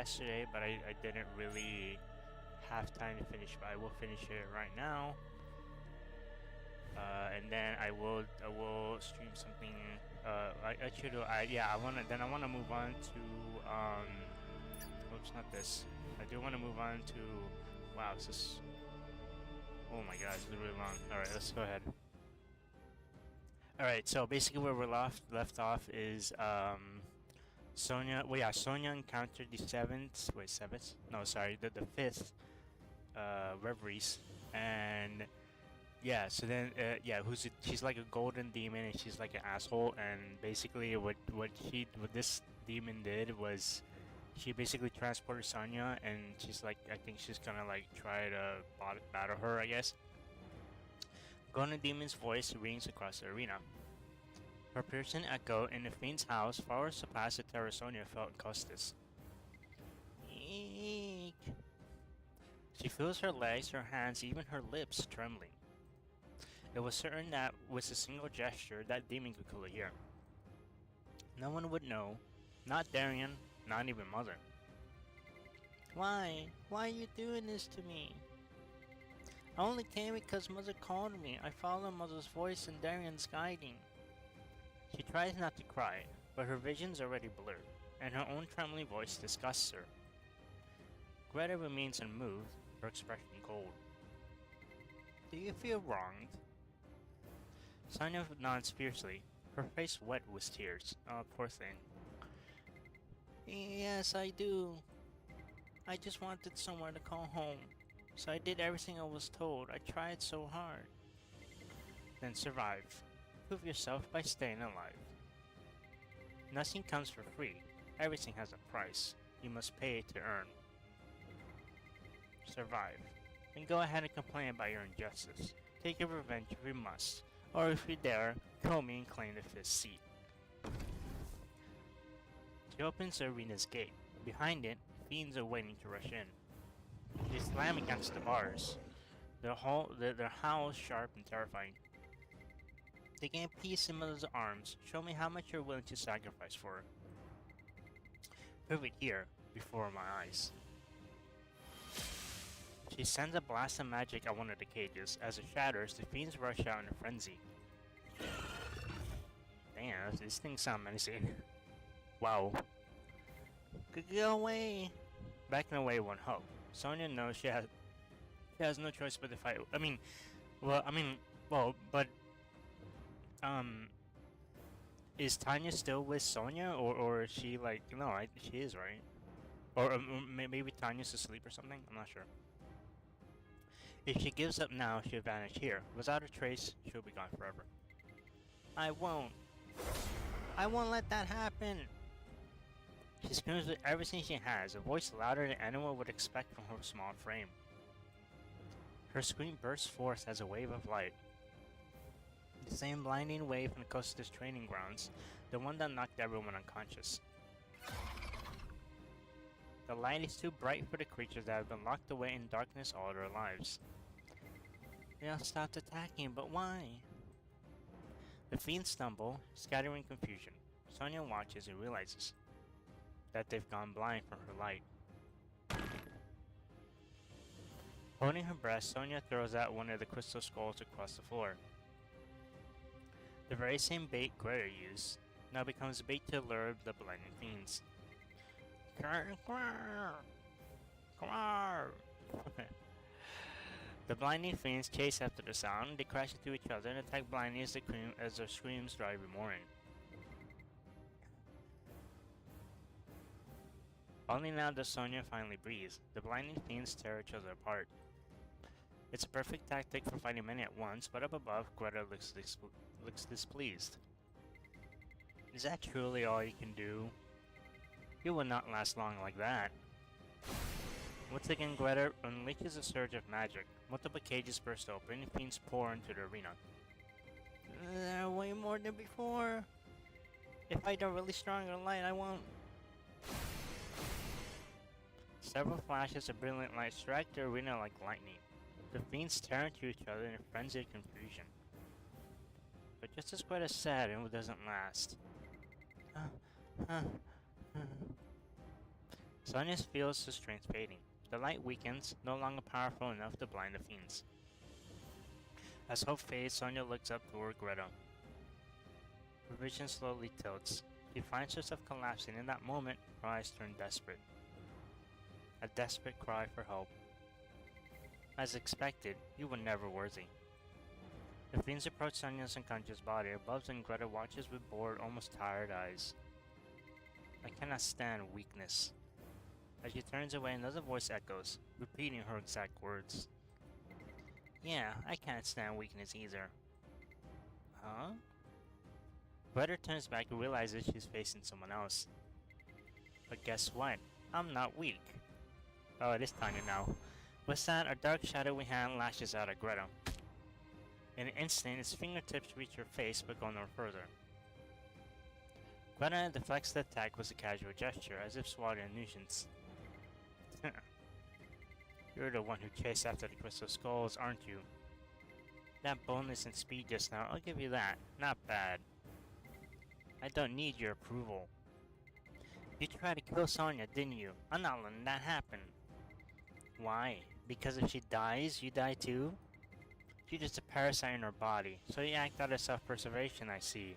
yesterday, but I didn't really have time to finish. But I will finish it right now, and then I will stream something. I wanna move on to Oops, not this. I do want to move on to. Wow, this is. Oh my god, this is really long. All right, let's go ahead. All right, so basically where we're left off is Sonya. Well, yeah, Sonya encountered the seventh. No, sorry, the fifth reveries, and yeah. So then, she's like a golden demon, and she's like an asshole. And basically, what this demon did was, she basically transported Sonya, and she's like, I think she's gonna like try to battle her, I guess. Golden Demon's voice rings across the arena. Her piercing echo in the fiend's house far surpassed the terror Sonya felt in Costas. Eek. She feels her legs, her hands, even her lips trembling. It was certain that with a single gesture, that demon could kill her here. No one would know, not Darian, not even Mother. Why? Why are you doing this to me? I only came because Mother called me. I followed Mother's voice and Darian's guiding. She tries not to cry, but her vision's already blurred, and her own trembling voice disgusts her. Greta remains unmoved, her expression cold. Do you feel wronged? Sonya nods fiercely, her face wet with tears. Oh, poor thing. Yes, I do. I just wanted somewhere to call home. So I did everything I was told. I tried so hard. Then survive. Prove yourself by staying alive. Nothing comes for free. Everything has a price. You must pay to earn. Survive. Then go ahead and complain about your injustice. Take your revenge if you must. Or if you dare, kill me and claim the fifth seat. She opens the arena's gate. Behind it, fiends are waiting to rush in. They slam against the bars. Their howls sharp and terrifying. They gain peace in Mother's arms. Show me how much you're willing to sacrifice for her. Prove it here, before my eyes. She sends a blast of magic at one of the cages. As it shatters, the fiends rush out in a frenzy. Damn, these things sound menacing. Wow. Get away! Backing away won't help. Sonya knows she has no choice but to fight. But is Tanya still with Sonya, or is she like, no, she is, right? Or maybe Tanya's asleep or something? I'm not sure. If she gives up now, she'll vanish here. Without a trace, she'll be gone forever. I won't let that happen! She screams with everything she has, a voice louder than anyone would expect from her small frame. Her scream bursts forth as a wave of light. The same blinding wave from Costa's training grounds, the one that knocked everyone unconscious. The light is too bright for the creatures that have been locked away in darkness all their lives. They all stopped attacking, but why? The fiends stumble, scattering confusion. Sonya watches and realizes that they've gone blind from her light. Holding her breath, Sonya throws out one of the crystal skulls across the floor. The very same bait Greta used now becomes bait to lure the blinding fiends. The blinding fiends chase after the sound, they crash into each other and attack blindly as their screams drive them more in. Only now does Sonya finally breathe. The blinding fiends tear each other apart. It's a perfect tactic for fighting many at once, but up above, Greta looks displeased. Is that truly all you can do? You will not last long like that. Once again, Greta unleashes a surge of magic. Multiple cages burst open and fiends pour into the arena. There are way more than before. If I don't really stronger light, I won't. Several flashes of brilliant light strike the arena like lightning. The fiends tear into each other in frenzied confusion. But just as Greta said, it doesn't last. Sonya feels the strength fading. The light weakens, no longer powerful enough to blind the fiends. As hope fades, Sonya looks up toward Greta. Her vision slowly tilts. She finds herself collapsing. In that moment, her eyes turn desperate. A desperate cry for help. As expected, you were never worthy. The fiends approach Sonya's unconscious body. Above them, Greta watches with bored, almost tired eyes. I cannot stand weakness. As she turns away, another voice echoes, repeating her exact words. Yeah, I can't stand weakness either. Huh? Greta turns back and realizes she's facing someone else. But guess what? I'm not weak. Oh, it is Tanya now. With that, a dark shadowy hand lashes out at Greta. In an instant, its fingertips reach her face but go no further. Greta deflects the attack with a casual gesture, as if swatting a nuisance. You're the one who chased after the crystal skulls, aren't you? That bonus in speed just now, I'll give you that. Not bad. I don't need your approval. You tried to kill Sonya, didn't you? I'm not letting that happen. Why? Because if she dies, you die too? You're just a parasite in her body, so you act out of self-preservation, I see.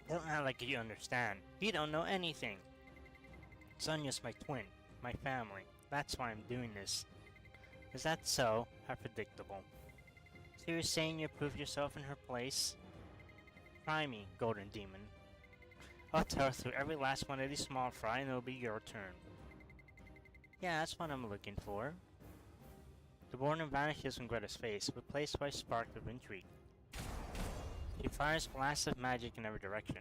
Don't act like you understand. You don't know anything. Sonya's my twin, my family. That's why I'm doing this. Is that so? How predictable. So you're saying you proved yourself in her place? Try me, Golden Demon. I'll tear through every last one of these small fry and it'll be your turn. Yeah, that's what I'm looking for. The warning vanishes from Greta's face, replaced by a spark of intrigue. She fires blasts of magic in every direction.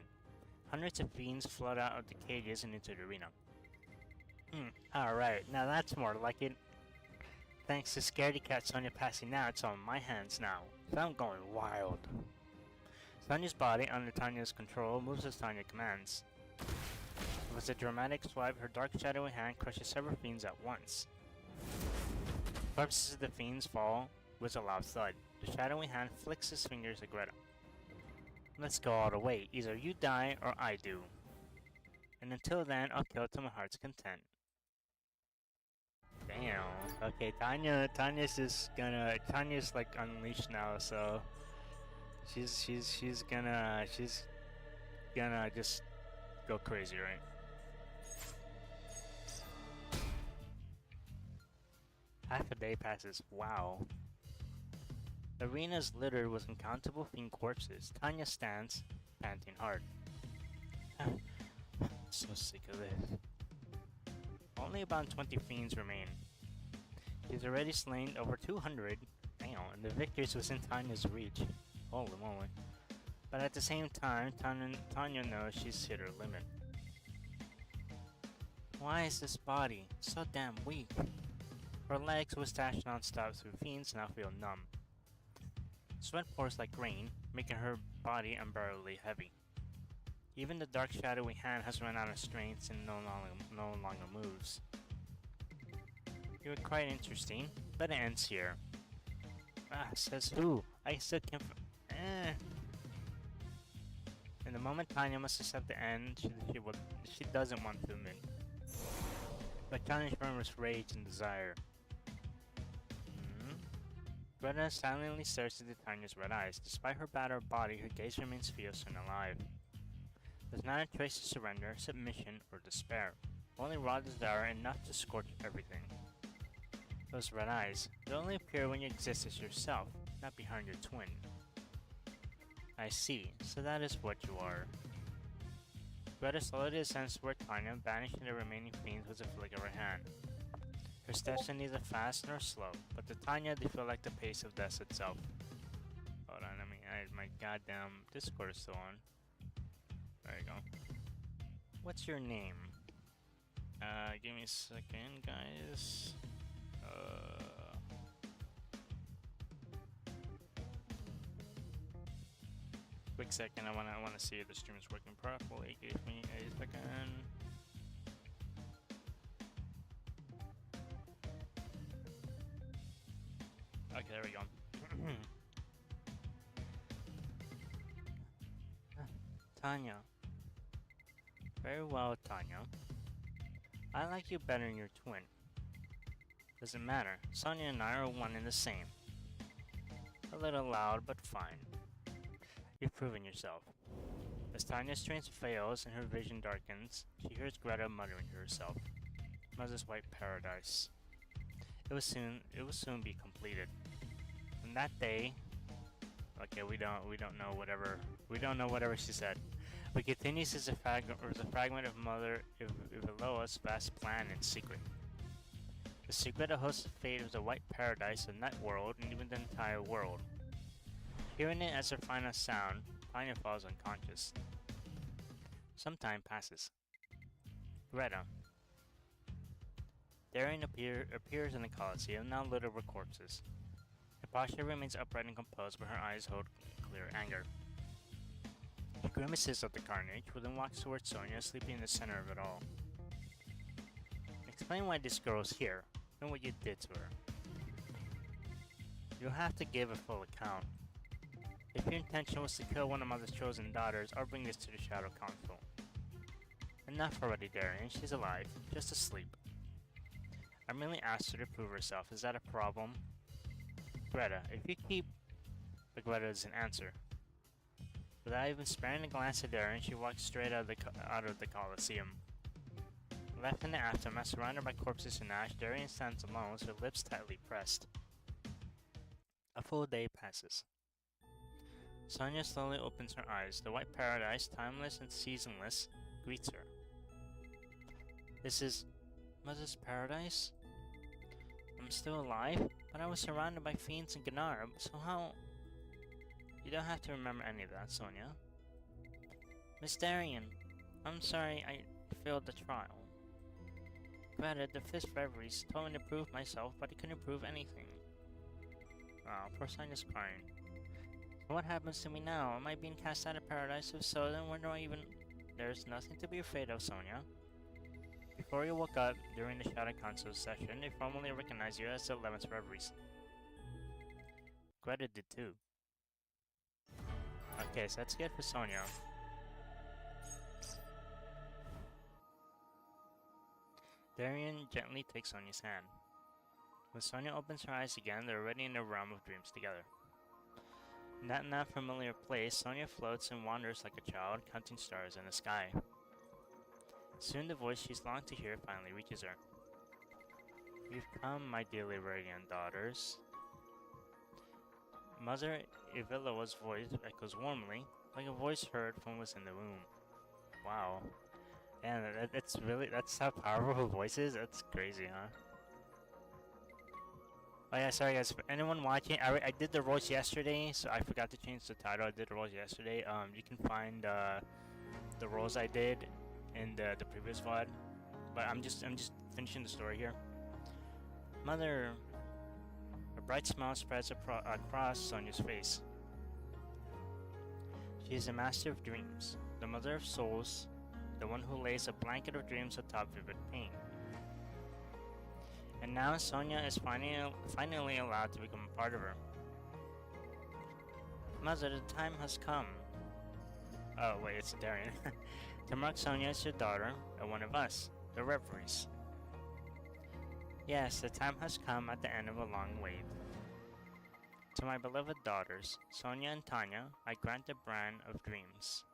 Hundreds of fiends flood out of the cages and into the arena. Alright, now that's more like it. Thanks to Scaredy Cat Sonya passing out, it's on my hands now. So I'm going wild. Sonya's body, under Tanya's control, moves as Tanya commands. With a dramatic swipe, her dark shadowy hand crushes several fiends at once. Corpses of the fiends fall with a loud thud. The shadowy hand flicks his fingers at Greta. Let's go all the way. Either you die or I do. And until then, I'll kill to my heart's content. Damn. Okay, Tanya's like unleashed now, so she's gonna just go crazy, right? Half a day passes. Wow. The arena is littered with uncountable fiend corpses. Tanya stands, panting hard. So sick of this. Only about 20 fiends remain. She's already slain over 200. Damn, and the victory's within Tanya's reach. Holy moly. But at the same time, Tanya knows she's hit her limit. Why is this body so damn weak? Her legs, which dash non-stop through fiends, now feel numb. Sweat pours like rain, making her body unbearably heavy. Even the dark shadowy hand has run out of strength and no longer moves. You were quite interesting, but it ends here. Says who? I still can't In the moment Tanya must accept the end, she doesn't want to admit. But challenge burns with rage and desire. Greta silently stares into Tanya's red eyes. Despite her battered body, her gaze remains fierce and alive. There's not a trace of surrender, submission, or despair. Only raw desire, enough to scorch everything. Those red eyes, they only appear when you exist as yourself, not behind your twin. I see, so that is what you are. Greta slowly descends toward Tanya, banishing the remaining fiends with a flick of her hand. Her steps are neither fast nor slow, but to Tanya they feel like the pace of death itself. Hold on, my goddamn Discord is still on. There you go. What's your name? Give me a second, guys. Quick second, I wanna see if the stream is working properly. Give me a second. Okay, there we go. Tanya. Very well, Tanya. I like you better than your twin. Doesn't matter. Sonia and I are one and the same. A little loud, but fine. You've proven yourself. As Tanya's strength fails and her vision darkens, she hears Greta muttering to herself. Mother's white paradise. It will soon be completed. And that day, okay, we don't know whatever she said. We continue to the fragment of Mother Iviloa's vast plan and secret. The secret that hosts the fate of the white paradise, the net world, and even the entire world. Hearing it as her final sound, Tanya falls unconscious. Some time passes. Greta. Darian appears in the Colosseum, now littered with corpses. Her posture remains upright and composed, but her eyes hold clear anger. She grimaces at the carnage, but then walks towards Sonia, sleeping in the center of it all. Explain why this girl is here, and what you did to her. You'll have to give a full account. If your intention was to kill one of Mother's chosen daughters, I'll bring this to the Shadow Council. Enough already, Darian. She's alive, just asleep. I merely asked her to prove herself. Is that a problem? Greta, if you keep... But Greta doesn't answer. Without even sparing a glance at Darian, she walks straight out of the Colosseum. Left in the aftermath, surrounded by corpses and ash, Darian stands alone with her lips tightly pressed. A full day passes. Sonia slowly opens her eyes. The white paradise, timeless and seasonless, greets her. This is Mother's paradise? I'm still alive, but I was surrounded by fiends and Gnar, so how... You don't have to remember any of that, Sonia. Miss Darian, I'm sorry I failed the trial. Granted, the Fifth Reveries told me to prove myself, but I couldn't prove anything. Oh, poor Sonia's crying. So what happens to me now? Am I being cast out of paradise? If so, then where do I even... There's nothing to be afraid of, Sonia. Before you woke up, during the Shadow Council session, they formally recognized you as the 11th Reveries. Greta did too. Okay, so that's good for Sonia. Darian gently takes Sonia's hand. When Sonia opens her eyes again, they're already in the realm of dreams together. In that not familiar place, Sonia floats and wanders like a child, counting stars in the sky. Soon the voice she's longed to hear finally reaches her. You've come, my dearly radiant daughters. Mother Iviloa's voice echoes warmly, like a voice heard from within the womb. Wow. Yeah, that's how powerful her voice is? That's crazy, huh? Oh yeah, sorry guys, for anyone watching, I did the roles yesterday, so I forgot to change the title. I did the roles yesterday. You can find the roles I did in the previous VOD, but I'm just finishing the story here. Mother, a bright smile spreads across Sonia's face. She is the master of dreams, the mother of souls, the one who lays a blanket of dreams atop vivid pain. And now Sonia is finally allowed to become a part of her. Mother, the time has come. Oh wait, it's Darian. To mark Sonia as your daughter, and one of us, the Reveries. Yes, the time has come at the end of a long wait. To my beloved daughters, Sonia and Tanya, I grant the brand of dreams.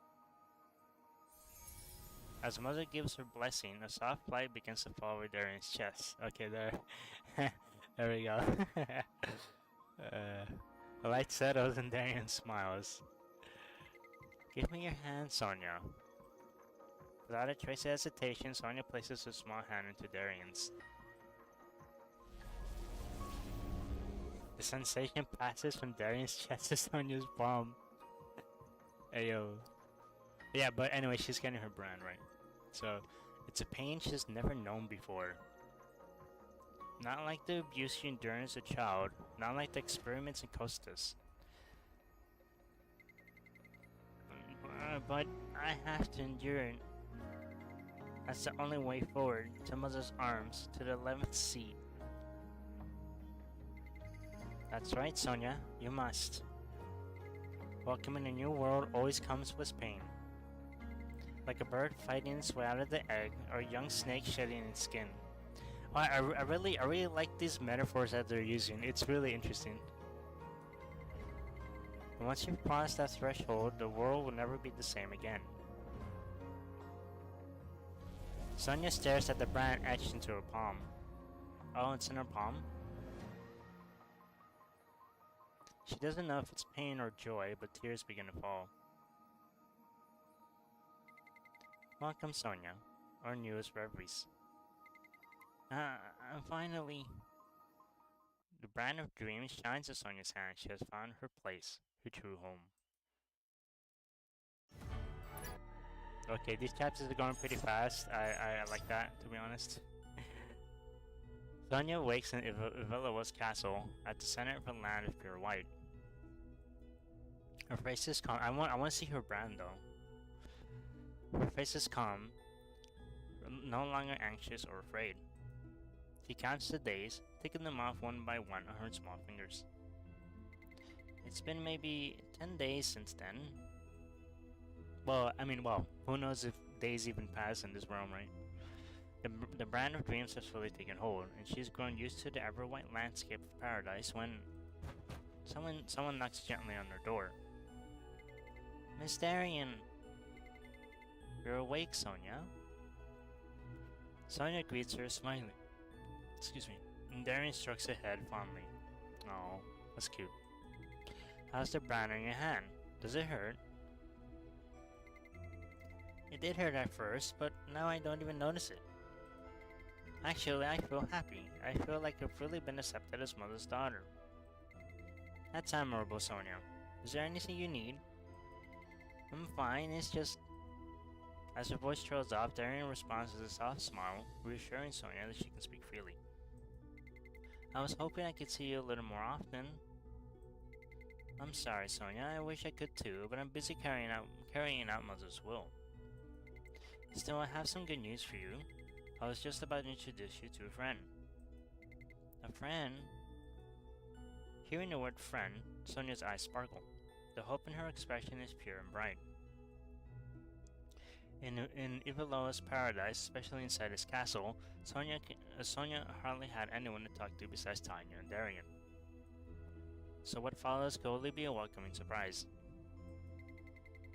As Mother gives her blessing, a soft light begins to fall over Darian's chest. Okay, there. There we go. The light settles and Darian smiles. Give me your hand, Sonia. Without a trace of hesitation, Sonia places her small hand into Darian's. The sensation passes from Darian's chest to Sonia's palm. Ayo. Yeah, but anyway, she's getting her brand, right? So, it's a pain she's never known before. Not like the abuse she endured as a child, not like the experiments in Costas. But I have to endure it. That's the only way forward, to Mother's arms, to the 11th seat. That's right, Sonia, you must. Welcoming a new world always comes with pain. Like a bird fighting its way out of the egg, or a young snake shedding its skin. I really like these metaphors that they're using. It's really interesting. And once you've crossed that threshold, the world will never be the same again. Sonia stares at the brand etched into her palm. Oh, it's in her palm? She doesn't know if it's pain or joy, but tears begin to fall. Welcome, Sonia, our newest reveries. Finally. The brand of dreams shines in Sonia's hand. She has found her place, her true home. Okay, these chapters are going pretty fast. I like that, to be honest. Sonia wakes in Iveloa's castle at the center of a land of pure white. Her face is calm. I want to see her brand though. Her face is calm, no longer anxious or afraid. She counts the days, taking them off one by one on her small fingers. It's been maybe 10 days since then. Well, who knows if days even pass in this realm, right? The brand of dreams has fully taken hold, and she's grown used to the ever-white landscape of paradise when someone knocks gently on her door. Miss Darian! You're awake, Sonia? Sonia greets her, smiling. Excuse me. And Darian strokes her head fondly. Oh, that's cute. How's the brand on your hand? Does it hurt? It did hurt at first, but now I don't even notice it. Actually, I feel happy. I feel like I've really been accepted as mother's daughter. That's admirable, Sonia. Is there anything you need? I'm fine, it's just... As her voice trails off, Darian responds with a soft smile, reassuring Sonia that she can speak freely. I was hoping I could see you a little more often. I'm sorry, Sonia, I wish I could too, but I'm busy carrying out Mother's will. Still, I have some good news for you. I was just about to introduce you to a friend. A friend? Hearing the word friend, Sonia's eyes sparkle. The hope in her expression is pure and bright. In Iveloa's paradise, especially inside his castle, Sonia hardly had anyone to talk to besides Tanya and Darian. So what follows could only be a welcoming surprise.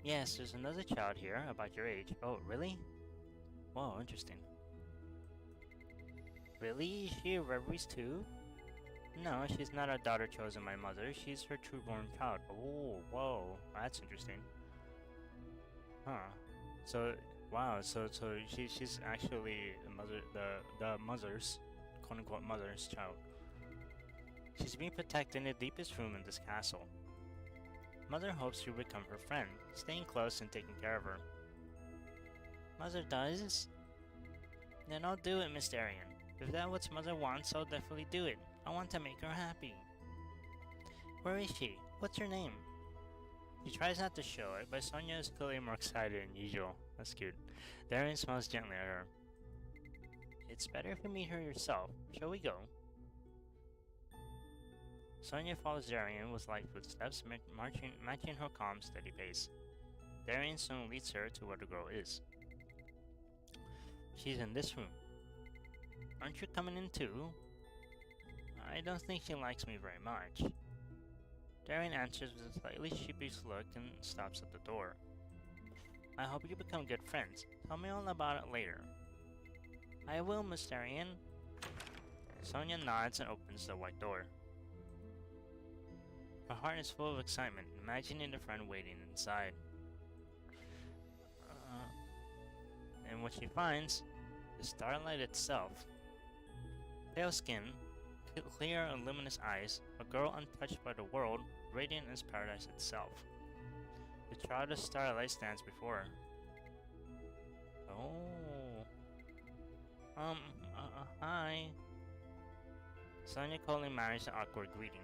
Yes, there's another child here, about your age. Oh, really? Whoa, interesting. Really? Is she a reveries too? No, she's not a daughter chosen by mother. She's her true-born child. Oh, whoa, that's interesting. Huh. So, wow. So she's actually the mother's, quote-unquote mother's child. She's being protected in the deepest room in this castle. Mother hopes you become her friend, staying close and taking care of her. Mother does? Then I'll do it, Miss Darian. If that's what Mother wants, I'll definitely do it. I want to make her happy. Where is she? What's her name? She tries not to show it, but Sonia is clearly more excited than usual. That's cute. Darian smiles gently at her. It's better if you meet her yourself. Shall we go? Sonia follows Darian with light footsteps, matching her calm, steady pace. Darian soon leads her to where the girl is. She's in this room. Aren't you coming in too? I don't think she likes me very much. Darian answers with a slightly sheepish look and stops at the door. I hope you become good friends. Tell me all about it later. I will, Miss Darian. Sonia nods and opens the white door. Her heart is full of excitement, imagining the friend waiting inside. And what she finds is Starlight itself. Pale skin, clear and luminous eyes, a girl untouched by the world, radiant as paradise itself. The child of Starlight stands before her. Oh. Hi. Sonia coldly managed an awkward greeting.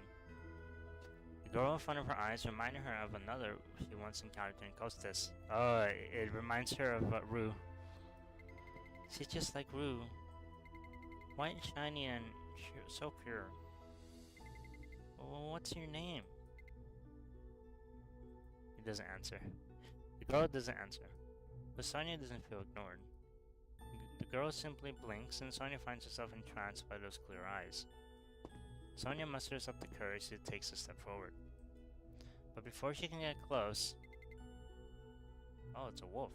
The girl in front of her eyes reminded her of another she once encountered in Costas. Oh, it reminds her of Rue. She's just like Rue. White, shiny, and so pure. What's your name? He doesn't answer. The girl doesn't answer. But Sonia doesn't feel ignored. The girl simply blinks, and Sonia finds herself entranced by those clear eyes. Sonia musters up the courage to take a step forward. But before she can get close... Oh, it's a wolf.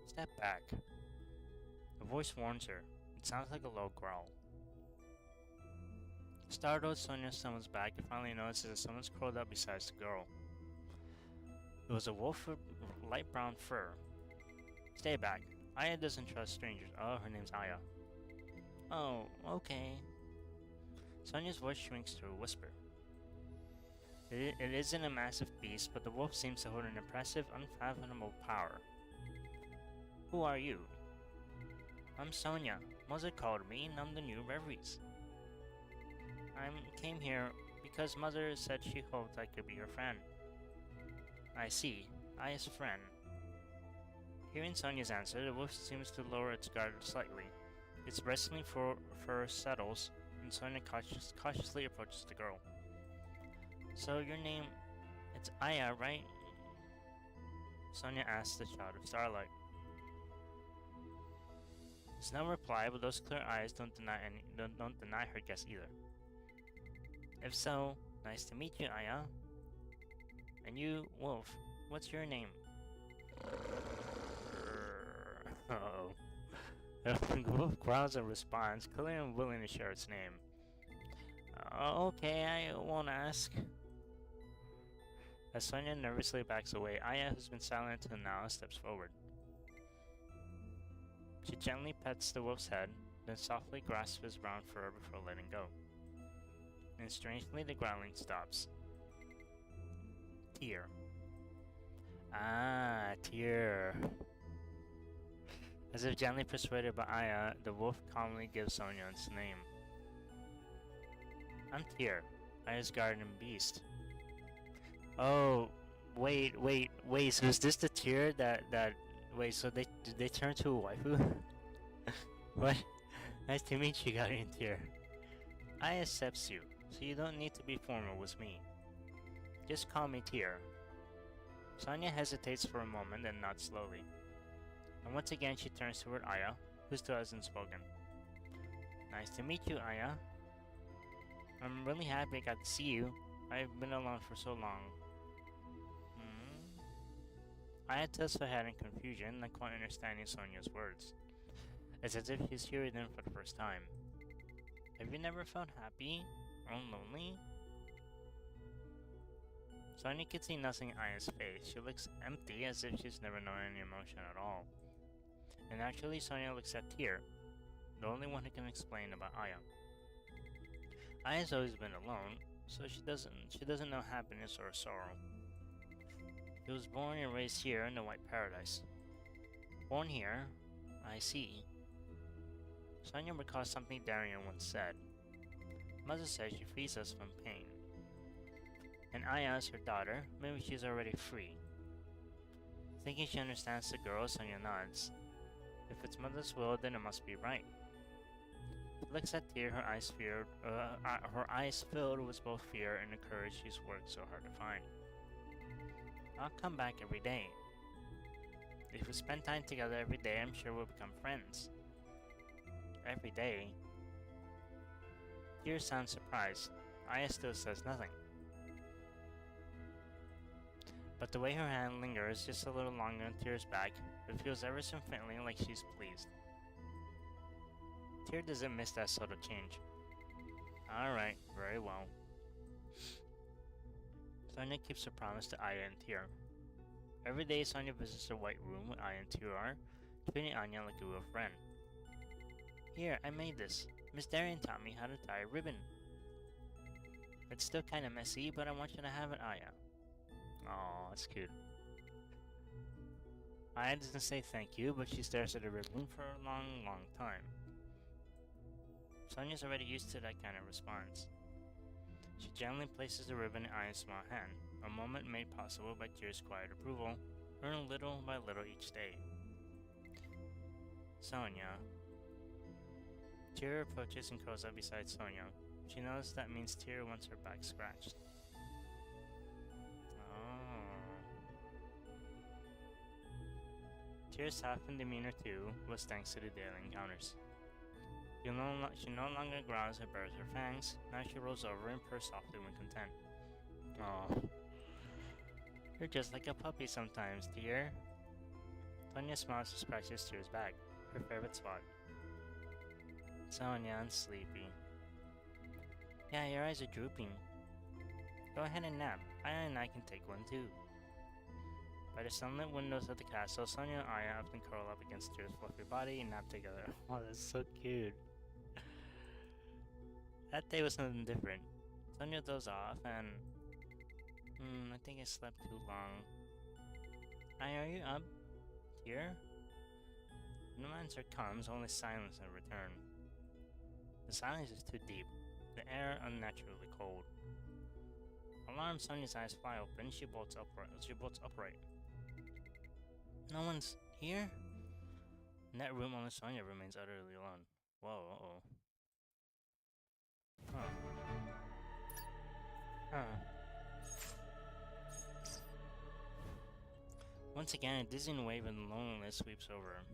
Step back. A voice warns her. It sounds like a low growl. Startled, Sonia stumbles back and finally notices that someone's curled up beside the girl. It was a wolf with light brown fur. Stay back. Aya doesn't trust strangers. Oh, her name's Aya. Oh, okay. Sonia's voice shrinks to a whisper. It isn't a massive beast, but the wolf seems to hold an impressive, unfathomable power. Who are you? I'm Sonia. Mother called me, and I'm the new Reveries. I came here because Mother said she hoped I could be your friend. I see. Aya's friend. Hearing Sonia's answer, the wolf seems to lower its guard slightly. Its bristling fur settles, and Sonia cautiously approaches the girl. So your name... it's Aya, right? Sonia asks the child of Starlight. There's no reply, but those clear eyes don't deny her guess either. If so, nice to meet you, Aya. And you, Wolf, what's your name? Uh-oh. The wolf growls in response, clearly unwilling to share its name. Okay, I won't ask. As Sonia nervously backs away, Aya, who's been silent until now, steps forward. She gently pets the wolf's head, then softly grasps his brown fur before letting go. And strangely, the growling stops. Tear. Ah, Tear. As if gently persuaded by Aya, the wolf calmly gives Sonia its name. I'm Tear, Aya's guardian beast. Oh, wait, so is this the Tear wait, so did they turn to a waifu? What? Nice to meet you, guardian Tear. I accept you, so you don't need to be formal with me. Just call me Tear. Sonia hesitates for a moment and nods slowly. And once again she turns toward Aya, who still hasn't spoken. Nice to meet you, Aya. I'm really happy I got to see you. I've been alone for so long. Aya tilts her head in confusion, not quite understanding Sonia's words. It's as if she's hearing them for the first time. Have you never felt happy? Or lonely? Sonia can see nothing in Aya's face. She looks empty, as if she's never known any emotion at all. And actually, Sonia looks at Tear, the only one who can explain about Aya. Aya's always been alone, so she doesn't know happiness or sorrow. She was born and raised here in the White Paradise. Born here? I see. Sonia recalls something Darian once said. Mother says she frees us from pain. And Aya is her daughter, maybe she's already free. Thinking she understands the girl, Sonia nods. If it's Mother's will, then it must be right. She looks at Tear, her eyes filled with both fear and the courage she's worked so hard to find. I'll come back every day. If we spend time together every day, I'm sure we'll become friends. Every day? Tear sounds surprised. Aya still says nothing. But the way her hand lingers just a little longer on Tear's back, it feels ever so faintly like she's pleased. Tear doesn't miss that subtle change. Alright, very well. Sonia keeps her promise to Aya and Tear. Every day Sonia visits her white room where Aya and Tear are, treating Anya like a real friend. Here, I made this. Miss Darian taught me how to tie a ribbon. It's still kinda messy, but I want you to have it, Aya. Aw, that's cute. Aya doesn't say thank you, but she stares at the ribbon for a long, long time. Sonia's already used to that kind of response. She gently places the ribbon in Aya's small hand, a moment made possible by Tear's quiet approval, earned little by little each day. Sonia. Tear approaches and curls up beside Sonia. She knows that means Tear wants her back scratched. Tear's softened demeanor too was thanks to the daily encounters. She no longer growls or bares her fangs. Now she rolls over and purrs softly when content. Oh, you're just like a puppy sometimes, dear. Sonia smiles to scratches Tear's back, her favorite spot. Sonia, I'm sleepy. Yeah, your eyes are drooping. Go ahead and nap. Aya and I can take one too. By the sunlit windows of the castle, Sonia and Aya often curl up against Tear's fluffy body and nap together. Oh, that's so cute. That day was something different. Sonia dozed off and... I think I slept too long. Aya, are you up? Tear? No answer comes, only silence in return. The silence is too deep, the air unnaturally cold. Alarmed, Sonia's eyes fly open. She bolts upright. No one's here? In that room, only Sonia remains utterly alone. Whoa, uh-oh. Huh. Once again, a dizzying wave of loneliness sweeps over her.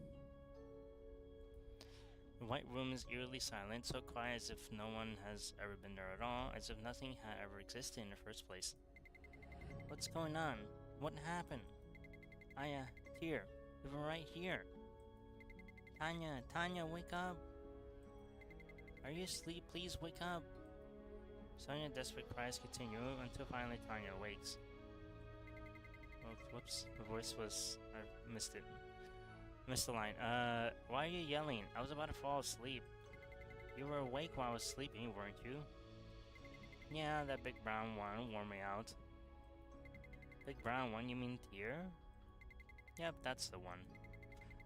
The white room is eerily silent, so quiet as if no one has ever been there at all, as if nothing had ever existed in the first place. What's going on? What happened? Aya, Tear, you were right here. Tanya, wake up! Are you asleep? Please wake up! Sonia's desperate cries continue until finally Tanya awakes. Oh, whoops, the voice was... I missed it. Missed the line. Why are you yelling? I was about to fall asleep. You were awake while I was sleeping, weren't you? Yeah, that big brown one wore me out. Big brown one? You mean Tear? Yep, that's the one.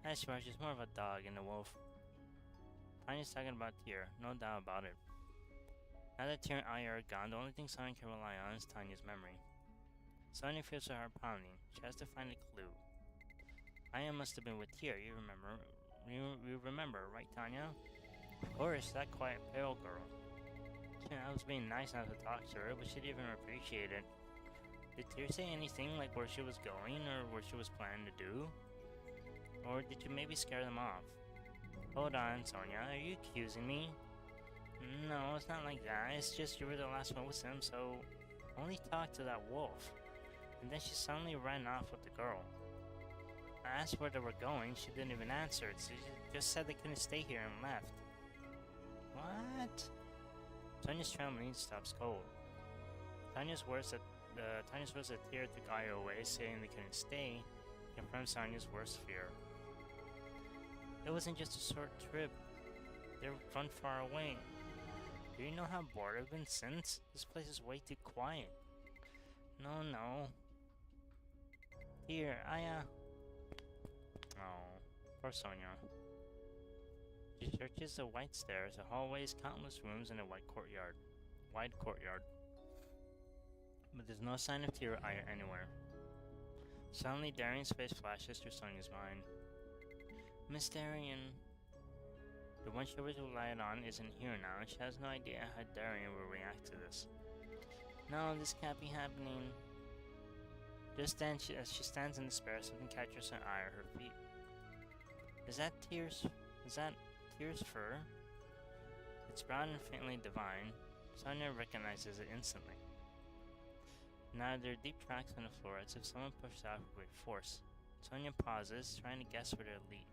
I swear, she's more of a dog than a wolf. Tanya's talking about Tear, no doubt about it. Now that Tear and Aya are gone, the only thing Sonia can rely on is Tanya's memory. Sonia feels her heart pounding. She has to find a clue. Aya must have been with Tear, you remember, right, Tanya? Of course, that quiet, pale girl. Yeah, I was being nice not to talk to her, but she didn't even appreciate it. Did Tear say anything like where she was going, or what she was planning to do? Or did you maybe scare them off? Hold on, Sonia, are you accusing me? No, it's not like that, it's just you were the last one with him, so... Only talk to that wolf. And then she suddenly ran off with the girl. I asked where they were going, she didn't even answer. She just said they couldn't stay here and left. What? Tanya's trembling stops cold. Tanya's words that Tear took Aya away, saying they couldn't stay, confirms Tanya's worst fear. It wasn't just a short trip. They were run far away. Do you know how bored I've been since? This place is way too quiet. No. Here, Aya. Oh, poor Sonia. She searches the white stairs, the hallways, countless rooms, and a wide courtyard. But there's no sign of Tear or Aya anywhere. Suddenly, Darian's face flashes through Sonia's mind. Miss Darian. The one she always relied on isn't here now, and she has no idea how Darian will react to this. No, this can't be happening. Just then, as she stands in despair, something catches her eye at her feet. Is that Tear's fur? It's brown and faintly divine. Sonia recognizes it instantly. Now there are deep tracks on the floor, as if someone pushed out with great force. Sonia pauses, trying to guess where they lead.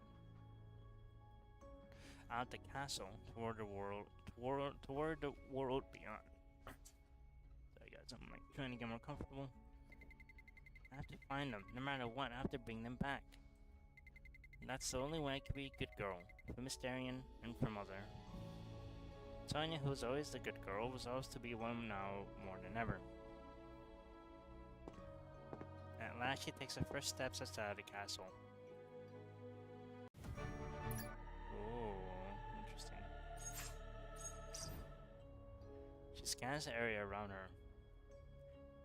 Out the castle, toward the world beyond. Sorry guys, I'm like trying to get more comfortable. I have to find them, no matter what. I have to bring them back. That's the only way I can be a good girl, for Miss Darian and for Mother. Sonia, who was always the good girl, was always to be one now more than ever. At last, she takes her first steps outside of the castle. Oh, interesting. She scans the area around her.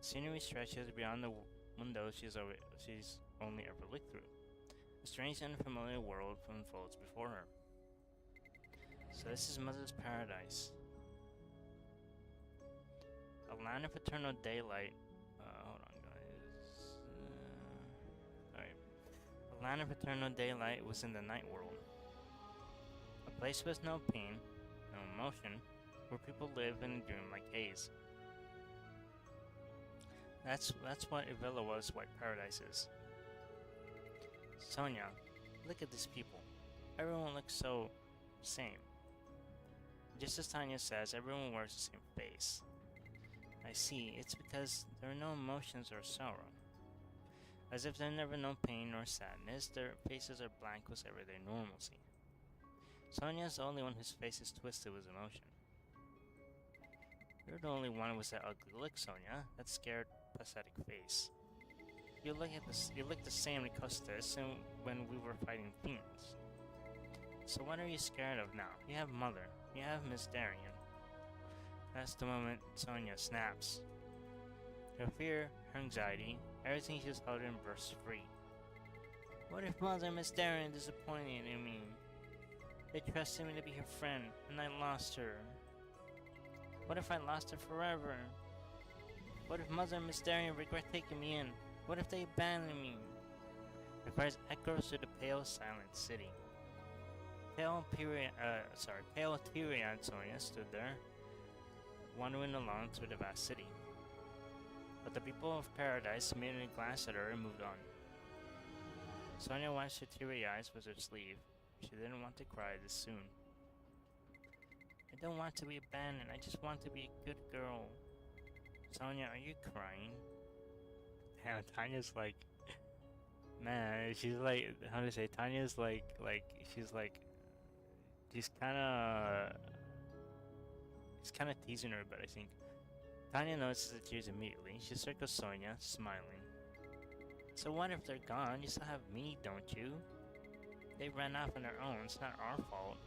Scenery stretches beyond the windows she's only ever looked through. A strange and unfamiliar world unfolds before her. So this is Mother's paradise. A land of eternal daylight. Hold on, guys. Sorry. A Land of eternal daylight was in the night world. A place with no pain, no emotion, where people live in a dreamlike haze. That's what Avila was, White Paradise is. Sonia, look at these people. Everyone looks so same. Just as Tanya says, everyone wears the same face. I see, it's because there are no emotions or sorrow. As if there's never no pain nor sadness, their faces are blank with everyday normalcy. Sonia's the only one whose face is twisted with emotion. You're the only one with that ugly look, Sonia. That scared, pathetic face. You look the same to Costas and when we were fighting fiends. So what are you scared of now? You have Mother. You have Miss Darian. That's the moment Sonia snaps. Her fear, her anxiety, everything she's held in bursts free. What if Mother and Miss Darian disappointed in me? They trusted me to be her friend, and I lost her. What if I lost her forever? What if Mother and Miss Darian regret taking me in? What if they abandon me? The cries echoes through the pale, silent city. Pale, teary-eyed Sonia stood there, wandering along through the vast city. But the people of paradise immediately glanced at her and moved on. Sonia wiped her teary eyes with her sleeve. She didn't want to cry this soon. I don't want to be abandoned, I just want to be a good girl. Sonia, are you crying? Damn, Tanya's like... Man, she's like... How to say? Tanya's like... She's like... She's kinda teasing her, but I think... Tanya notices the tears immediately. She circles Sonia, smiling. So what if they're gone? You still have me, don't you? They ran off on their own. It's not our fault.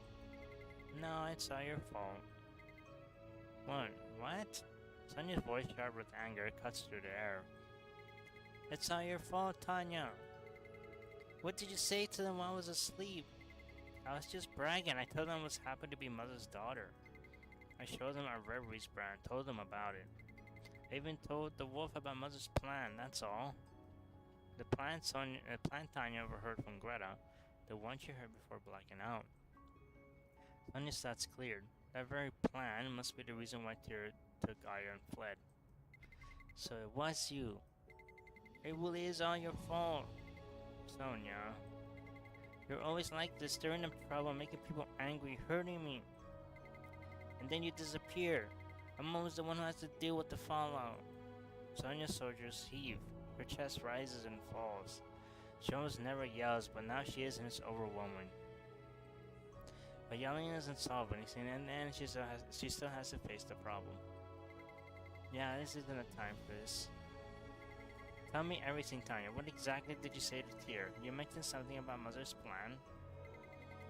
No, it's all your fault. What? Sonia's voice, sharp with anger, cuts through the air. It's all your fault, Tanya. What did you say to them while I was asleep? I was just bragging. I told them I was happy to be Mother's daughter. I showed them our reveries brand, told them about it. I even told the wolf about Mother's plan, that's all. The plan Tanya overheard from Greta, the one she heard before blacking out. Sonia's thoughts cleared. That very plan must be the reason why Tyr took Aya and fled. So it was you. It really is all your fault. Sonia. You're always like this, stirring up trouble, making people angry, hurting me. And then you disappear. I'm always the one who has to deal with the fallout. Sonia's shoulders heave. Her chest rises and falls. She almost never yells, but now she is and it's overwhelming. But yelling doesn't solve anything, and then she still has to face the problem. Yeah, this isn't a time for this. Tell me everything, Tanya. What exactly did you say to Tyr? You mentioned something about Mother's plan.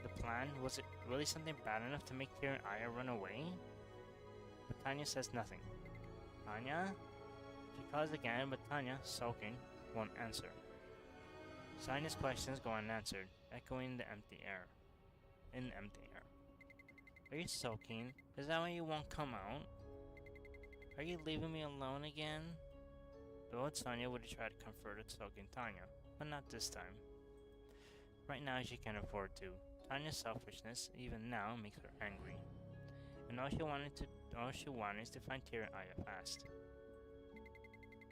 The plan? Was it really something bad enough to make Tyr and Aya run away? But Tanya says nothing. Tanya? She calls again, but Tanya, sulking, won't answer. Sonia's questions go unanswered, echoing the empty air. In the empty air. Are you sulking? Is that why you won't come out? Are you leaving me alone again? The old Sonia would have tried to comfort a sulking Tanya, but not this time. Right now she can't afford to. Tanya's selfishness, even now, makes her angry. And all she wanted is to find Tyr and Aya fast.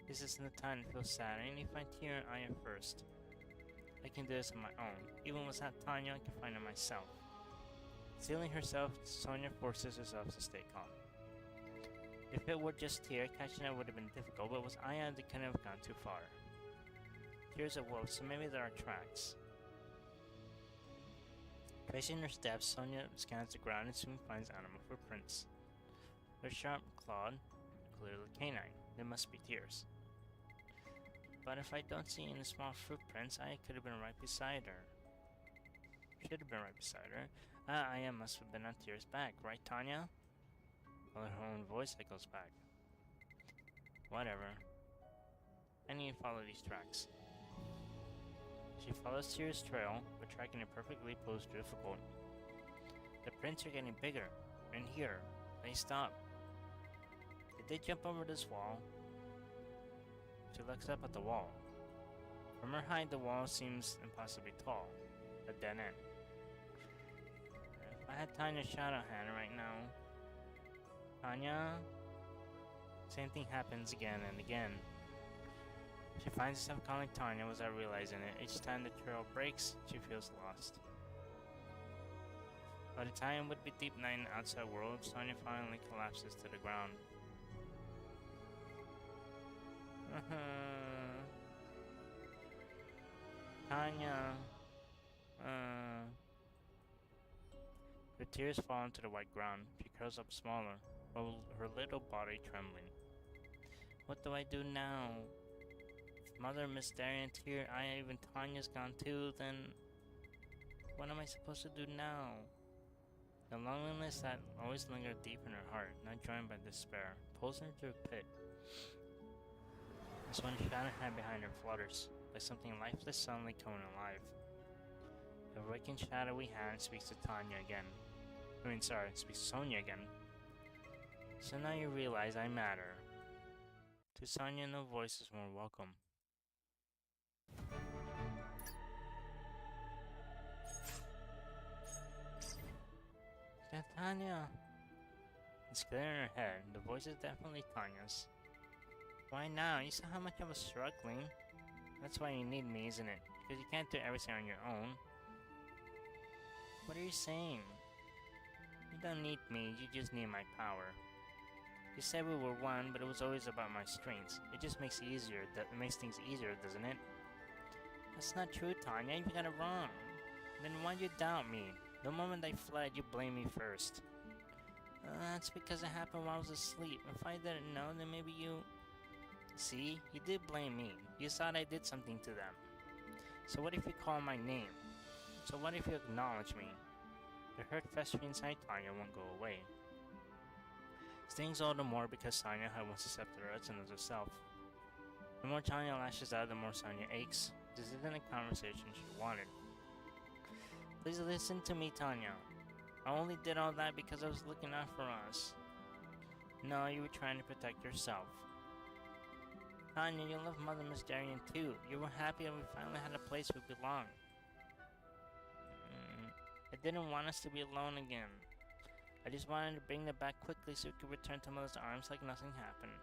This isn't the time to feel sad. I need to find Tyr and Aya first. I can do this on my own. Even without Tanya, I can find it myself. Steeling herself, Sonia forces herself to stay calm. If it were just Tyr, catching up would have been difficult, but with Aya, they couldn't have gone too far. Tyr's a wolf, so maybe there are tracks. Tracing her steps, Sonia scans the ground and soon finds animal footprints. They're sharp clawed, clearly canine. They must be Tyr's. But if I don't see any small footprints, Aya could have been right beside her. Should have been right beside her. Aya must have been on Tyr's back, right, Tanya? Well, her own voice echoes back. Whatever. I need to follow these tracks. She follows Tyr's trail, but tracking it perfectly proves difficult. The prints are getting bigger, and here, they stop. Did they jump over this wall? She looks up at the wall. From her height, the wall seems impossibly tall. A dead end. If I had Tanya's shadow hand right now... Tanya? Same thing happens again and again. She finds herself calling Tanya without realizing it. Each time the trail breaks, she feels lost. By the time it would be deep night in the outside world, Tanya finally collapses to the ground. Tanya. Her tears fall into the white ground. She curls up smaller, her little body trembling. What do I do now? If Mother, Miss Darian's here, even Tanya's gone too, then... What am I supposed to do now? The loneliness that always lingered deep in her heart, not joined by despair, pulls her into a pit. That's when the shadow hand behind her flutters, like something lifeless suddenly coming alive. The awakened shadowy hand speaks to Tanya again. Speaks to Sonia again. So now you realize I matter. To Sonia, no voice is more welcome. Tanya! It's clear in her head. The voice is definitely Tanya's. Why now? You saw how much I was struggling. That's why you need me, isn't it? Because you can't do everything on your own. What are you saying? You don't need me, you just need my power. You said we were one, but it was always about my strengths. It just makes it easier. It makes things easier, doesn't it? That's not true, Tanya. You got it wrong. Then why'd you doubt me? The moment I fled, you blamed me first. That's because it happened while I was asleep. If I didn't know, then maybe you... See? You did blame me. You thought I did something to them. So what if you call my name? So what if you acknowledge me? The hurt festering inside Tanya won't go away. Stings all the more because Tanya had once accepted her as another self. The more Tanya lashes out, the more Tanya aches. This isn't a conversation she wanted. Please listen to me, Tanya. I only did all that because I was looking out for us. No, you were trying to protect yourself. Tanya, you love Mother Miss Darian too. You were happy that we finally had a place we belong. I didn't want us to be alone again. I just wanted to bring them back quickly so we could return to Mother's arms like nothing happened.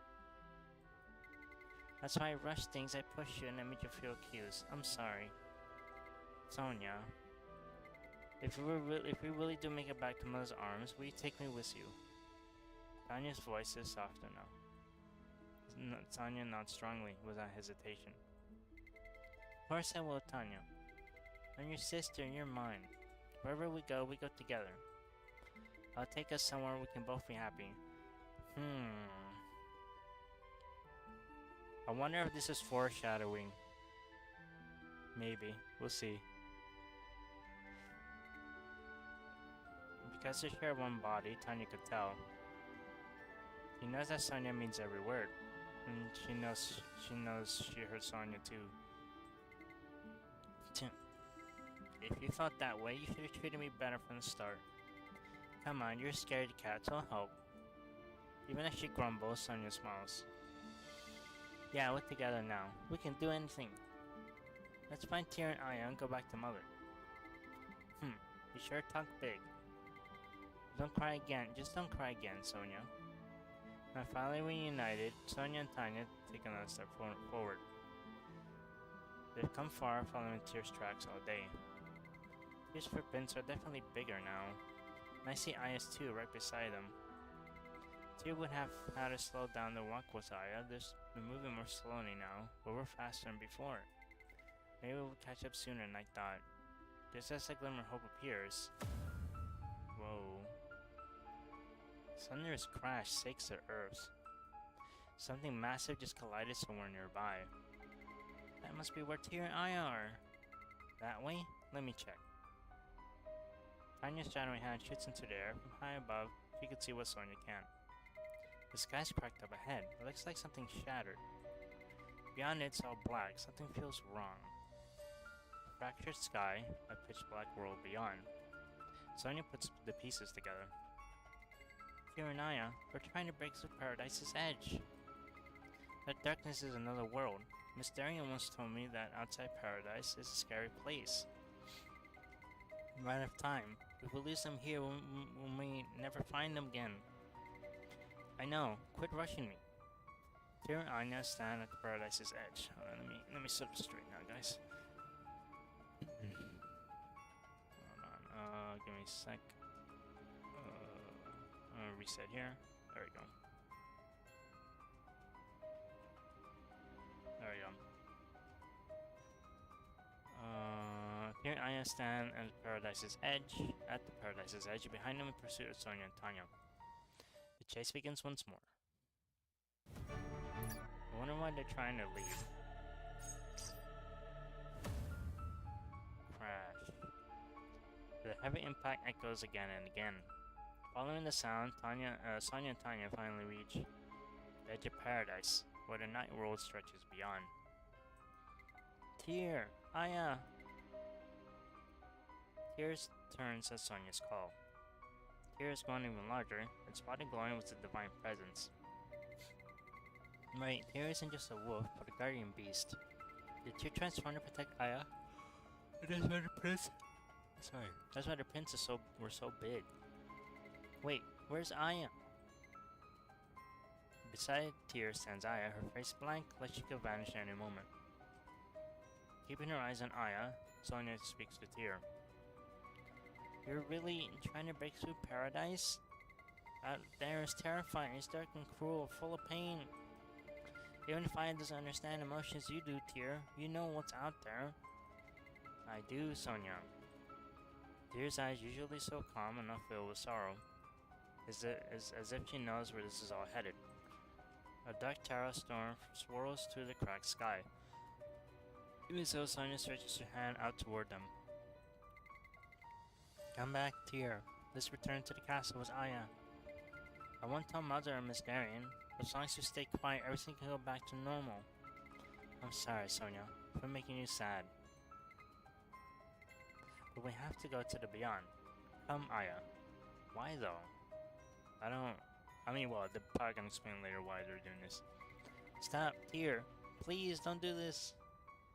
That's why I rushed things, I pushed you, and I made you feel accused. I'm sorry. Sonia. If we really do make it back to Mother's arms, will you take me with you? Tanya's voice is softer now. Tanya nods strongly, without hesitation. Of course I will, Tanya. I'm your sister and you're mine. Wherever we go together. I'll take us somewhere we can both be happy. I wonder if this is foreshadowing. Maybe. We'll see. Because they share one body, Tanya could tell. She knows that Sonia means every word. And she knows she heard Sonia too. If you felt that way, you should have treated me better from the start. Come on, you're a scaredy cat, so I'll help. Even as she grumbles, Sonia smiles. Yeah, we're together now. We can do anything. Let's find Tyr and Aya and go back to Mother. You sure talk big. Don't cry again. Just don't cry again, Sonia. Now finally reunited, Sonia and Tanya take another step forward. They've come far, following Tyr's tracks all day. Tyr's footprints are definitely bigger now. And I see Aya's too, right beside them. Tyr would have had to slow down to walk with Aya. They're moving more slowly now, but we're faster than before. Maybe we'll catch up sooner than I thought. Just as a glimmer of hope appears. Whoa. Thunderous crash shakes the earth. Something massive just collided somewhere nearby. That must be where Tyr and Aya are. That way? Let me check. Tanya's shadowy hand shoots into the air. From high above, she can see what Sonia can't. The sky's cracked up ahead. It looks like something shattered. Beyond it, it's all black. Something feels wrong. Fractured sky, a pitch black world beyond. Sonia puts the pieces together. Tyr and Aya, we're trying to break through Paradise's edge. That darkness is another world. Miss Darian once told me that outside paradise is a scary place. Right of time. We will lose them here when we never find them again. I know. Quit rushing me. Tyr and Anya stand at the paradise's edge. Hold on, let me sit up straight now, guys. Hold on. Give me a sec. I'm gonna reset here. There we go. There we go. Here Aya stand at the paradise's edge. Behind them in pursuit of Sonia and Tanya. The chase begins once more. I wonder why they're trying to leave. Crash. The heavy impact echoes again and again. Following the sound, Sonia and Tanya finally reach the edge of paradise, where the night world stretches beyond. Tyr! Aya! Tyr turns at Sonia's call. Tyr is growing even larger, its body glowing with the divine presence. Right, Tyr isn't just a wolf, but a guardian beast. Did Tyr transform to protect Aya? That's why the prince... Sorry. That's why the princes were so big. Wait, where's Aya? Beside Tyr stands Aya, her face blank, like she could vanish at any moment. Keeping her eyes on Aya, Sonia speaks to Tyr. You're really trying to break through paradise? Out there is terrifying, it's dark and cruel, full of pain. Even if Aya doesn't understand emotions you do, Tyr, you know what's out there. I do, Sonia. Tyr's eyes, usually so calm and not filled with sorrow, is as if she knows where this is all headed. A dark terror storm swirls through the cracked sky. Even so, Sonia stretches her hand out toward them. Come back, Tyr. Let's return to the castle with Aya. I won't tell Mother and Miss Darian, but as long as you stay quiet, everything can go back to normal. I'm sorry, Sonia, for making you sad. But we have to go to the beyond. Come, Aya. Why though? The park can explain later why they're doing this. Stop, Tyr. Please, don't do this.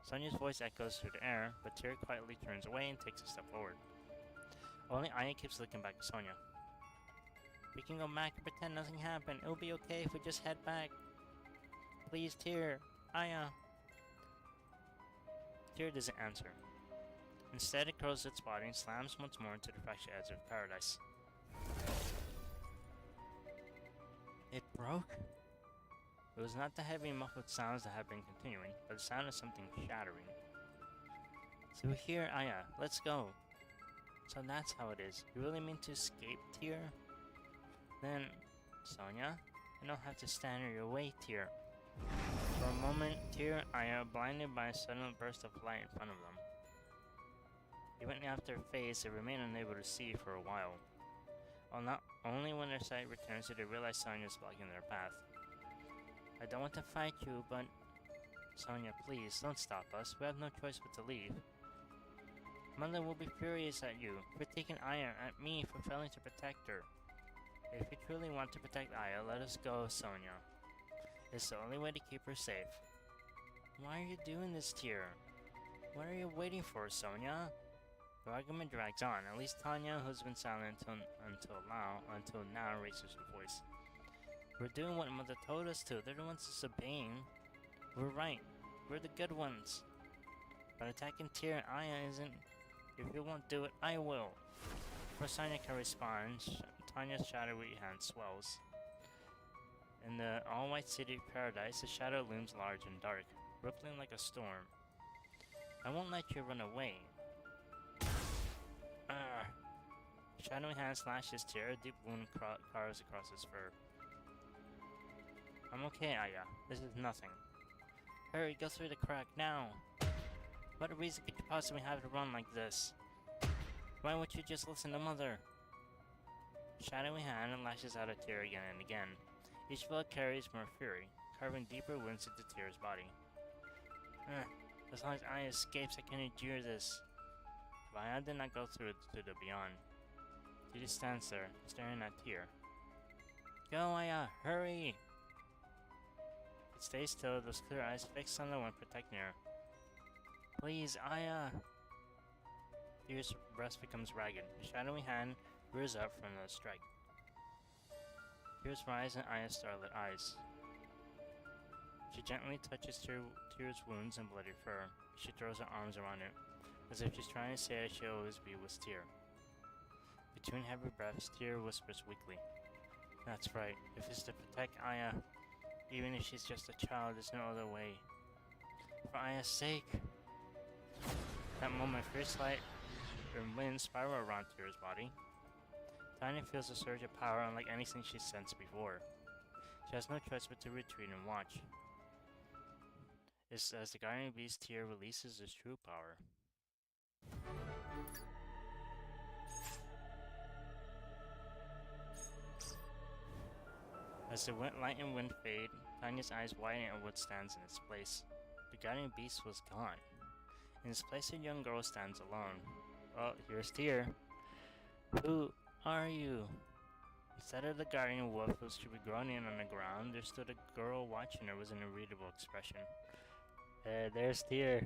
Sonia's voice echoes through the air, but Tyr quietly turns away and takes a step forward. Only Aya keeps looking back at Sonia. We can go back and pretend nothing happened. It'll be okay if we just head back. Please, Tyr. Aya. Tyr doesn't answer. Instead, it curls its body and slams once more into the fractured edge of paradise. It broke? It was not the heavy muffled sounds that had been continuing, but the sound of something shattering. So here, Aya, let's go. So that's how it is. You really mean to escape, Tyr? Then, Sonia, I don't have to stand in your way, Tyr. For a moment, Tyr and Aya are blinded by a sudden burst of light in front of them. Even after a phase, they remain unable to see for a while. Not only when their sight returns do they realize Sonia is blocking their path. I don't want to fight you, but... Sonia, please, don't stop us. We have no choice but to leave. Mother will be furious at you for taking Aya, at me for failing to protect her. If you truly want to protect Aya, let us go, Sonia. It's the only way to keep her safe. Why are you doing this, Tyr? What are you waiting for, Sonia? The argument drags on. At least Tanya, who's been silent until now, raises her voice. We're doing what Mother told us to. They're the ones disobeying. We're right. We're the good ones. But attacking Tyr and Aya isn't... If you won't do it, I will. Before Sonia can respond, Tanya's shadowy hand swells. In the all-white city of paradise, the shadow looms large and dark, rippling like a storm. I won't let you run away. Shadowy hand slashes Tyr, a deep wound carves across his fur. I'm okay, Aya. This is nothing. Hurry, go through the crack, now! What reason could you possibly have to run like this? Why would you just listen to Mother? Shadowy hand lashes out at Tyr again and again. Each blow carries more fury, carving deeper wounds into Tyr's body. As long as Aya escapes, I can endure this. But Aya did not go through to the beyond. She just stands there, staring at Tyr. Go, Aya, hurry! It stays still, those clear eyes fixed on the one protecting her. Please, Aya! Tears' breast becomes ragged. A shadowy hand rears up from the strike. Tears rise in Aya's starlit eyes. She gently touches Tears' wounds and bloody fur. She throws her arms around it, as if she's trying to say that she'll always be with Tear. Between heavy breaths, Tear whispers weakly, "That's right. If it's to protect Aya, even if she's just a child, there's no other way. For Aya's sake." That moment, fierce light and wind spiral around Tear's body. Tanya feels a surge of power unlike anything she's sensed before. She has no choice but to retreat and watch. It's as the Guardian Beast Tear releases his true power. As the light and wind fade, Tanya's eyes widen at what stands in its place. The Guardian Beast was gone. In its place, a young girl stands alone. Well, here's Tear. Who are you? Instead of the guardian wolf who should be groaning on the ground, there stood a girl watching her with an irreadable expression. There's Tear.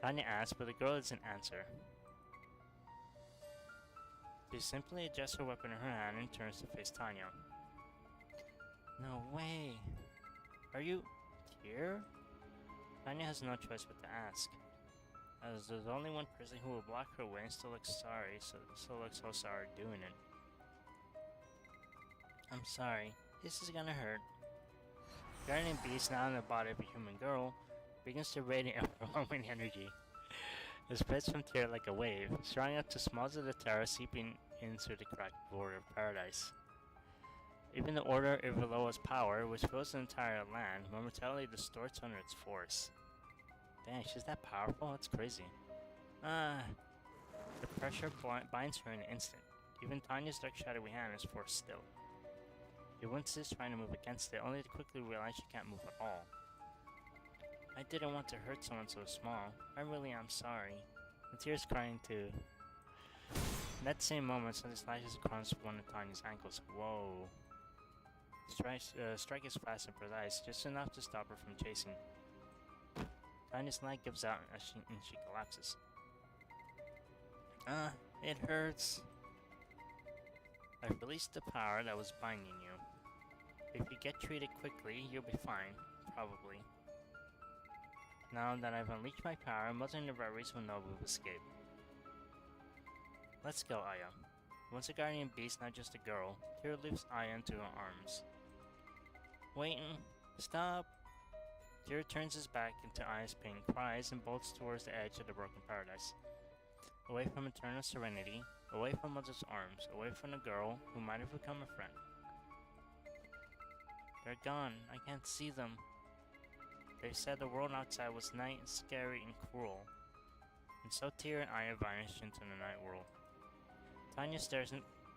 Tanya asks, but the girl doesn't answer. She simply adjusts her weapon in her hand and turns to face Tanya. No way. Are you Tear? Tanya has no choice but to ask, as there's only one person who will block her way and still looks so sorry doing it. I'm sorry. This is gonna hurt. Guardian Beast, now in the body of a human girl, begins to radiate overwhelming energy. It spreads from Tear like a wave, throwing up to smalls of the terror seeping into the cracked border of paradise. Even the Order of Iloa's power, which fills the entire land, momentarily distorts under its force. Dang, she's that powerful? That's crazy. The pressure binds her in an instant. Even Tanya's dark shadowy hand is forced still. He winces, trying to move against it, only to quickly realize she can't move at all. I didn't want to hurt someone so small. I really am sorry. The Tear's crying too. In that same moment, something slashes across one of Tanya's ankles. Whoa. Strike is fast and precise, just enough to stop her from chasing. Tanya's leg gives out and she collapses. It hurts. I've released the power that was binding you. If you get treated quickly, you'll be fine. Probably. Now that I've unleashed my power, Mother and the Reveries will know we've escaped. Let's go, Aya. Once a guardian beast, not just a girl, Tear lifts Aya into her arms. Waiting. Stop! Tear turns his back into Aya's pain, cries, and bolts towards the edge of the broken paradise. Away from eternal serenity, away from Mother's arms, away from the girl who might have become a friend. They're gone. I can't see them. They said the world outside was night and scary and cruel. And so Tear and Aya vanished into the night world. Tanya stares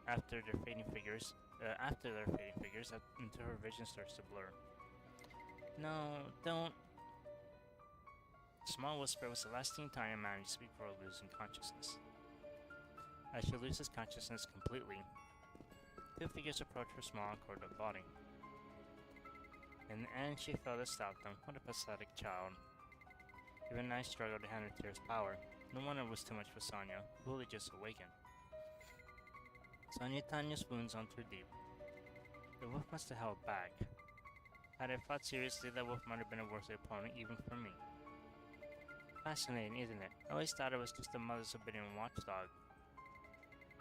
after their fading figures, until her vision starts to blur. No, don't. A small whisper was the last thing Tanya managed to speak before losing consciousness. As she loses consciousness completely, two figures approach her small, corded body. In the end, she failed to stop them. What a pathetic child. Even I struggled to handle Tear's power. No wonder it was too much for Sonya, who only just awakened. Sonya Tanya's wounds aren't too deep. The wolf must have held back. Had I fought seriously, that wolf might have been a worthy opponent even for me. Fascinating, isn't it? I always thought it was just the mother's forbidden watchdog.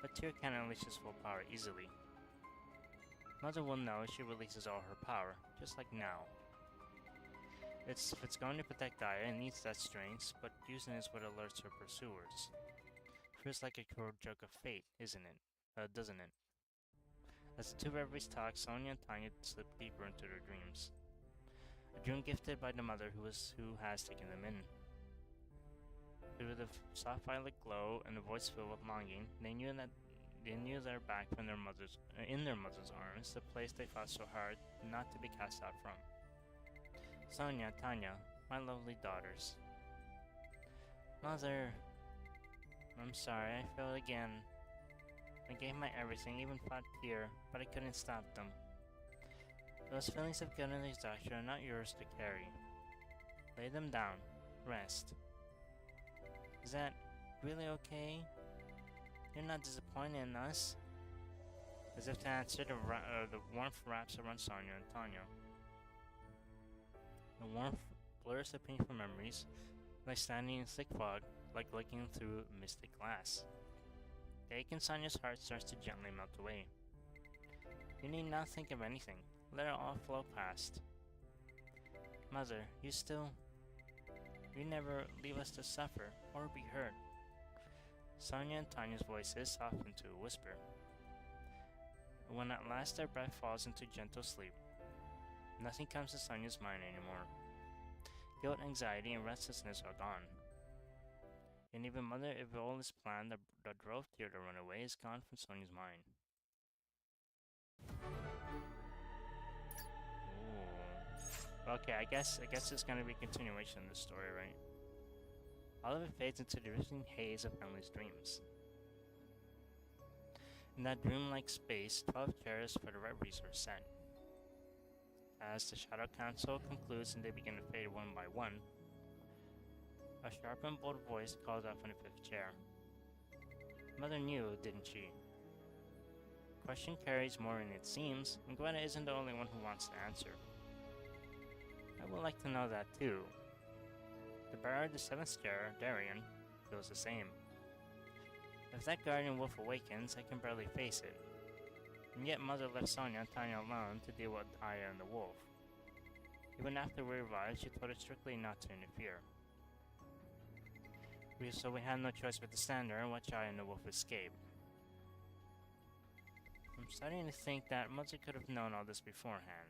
But Tear can't unleash his full power easily. Mother will know if she releases all her power, just like now. If it's going to protect Aya, it needs that strength, but using it is what alerts her pursuers. Feels like a cruel joke of fate, isn't it? Doesn't it? As the two reveries talk, Sonya and Tanya slip deeper into their dreams. A dream gifted by the mother who has taken them in. Through the soft violet glow and a voice filled with longing, they knew they're back from in their mother's arms, the place they fought so hard not to be cast out from. Sonya, Tanya, my lovely daughters. Mother, I'm sorry, I failed again. I gave my everything, even fought Tear, but I couldn't stop them. Those feelings of guilt and exhaustion are not yours to carry. Lay them down. Rest. Is that really okay? You're not disappointed in us? As if to answer, the warmth wraps around Sonia and Tanya. The warmth blurs the painful memories, like standing in thick fog, like looking through mystic glass. The ache in Sonia's heart starts to gently melt away. You need not think of anything. Let it all flow past. Mother, you never leave us to suffer or be hurt. Sonia and Tanya's voices soften to a whisper. When at last their breath falls into gentle sleep, nothing comes to Sonia's mind anymore. Guilt, anxiety, and restlessness are gone. And even Mother Evola's plan that drove Tear to run away is gone from Sonia's mind. Ooh. Okay, I guess it's gonna be a continuation of the story, right? All of it fades into the drifting haze of Emily's dreams. In that dreamlike space, 12 chairs for the reveries are set. As the Shadow Council concludes and they begin to fade one by one, a sharp and bold voice calls out from the 5th chair. Mother knew, didn't she? Question carries more than it seems, and Gwenna isn't the only one who wants to answer. I would like to know that too. The bearer of the 7th chair, Darian, feels the same. If that guardian wolf awakens, I can barely face it. And yet Mother left Sonia and Tanya alone to deal with Aya and the wolf. Even after we arrived, she told us strictly not to interfere. So we had no choice but to stand there and watch Aya and the wolf escape. I'm starting to think that Mother could have known all this beforehand.